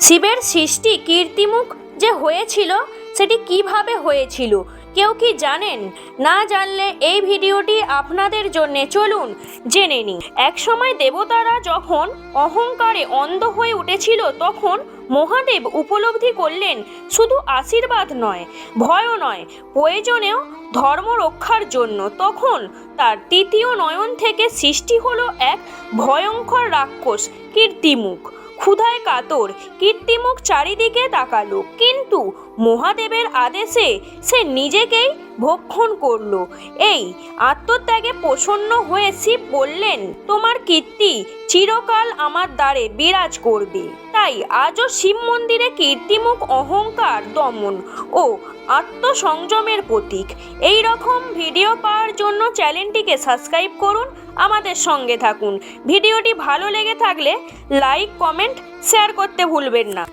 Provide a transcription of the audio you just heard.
শিবের সৃষ্টি কীর্তিমুখ যে হয়েছিল সেটি কিভাবে হয়েছিল কেউ কি জানেন? না জানলে এই ভিডিওটি আপনাদের জন্য, চলুন জেনে নিই। একসময় দেবতারা যখন অহংকারে অন্ধ হয়ে উঠেছিল তখন মহাদেব উপলব্ধি করলেন শুধু আশীর্বাদ নয়, ভয়ও নয়, প্রয়োজনেও ধর্ম রক্ষার জন্য। তখন তার তৃতীয় নয়ন থেকে সৃষ্টি হলো এক ভয়ঙ্কর রাক্ষস কীর্তিমুখ। ক্ষুধায় কাতর কীর্তিমুখ চারিদিকে তাকালো, কিন্তু মহাদেবের আদেশে সে নিজেকেই ভক্ষণ করল। এই আত্মত্যাগে প্রসন্ন হয়ে শিব বললেন, তোমার কীর্তি চিরকাল আমার দ্বারে বিরাজ করবে। তাই আজও শিব মন্দিরে কীর্তিমুখ অহংকার দমন ও আত্মসংযমের প্রতীক। এই রকম ভিডিও পাওয়ার জন্য চ্যানেলটিকে সাবস্ক্রাইব করুন, আমাদের সঙ্গে থাকুন। ভিডিওটি ভালো লেগে থাকলে লাইক, কমেন্ট, শেয়ার করতে ভুলবেন না।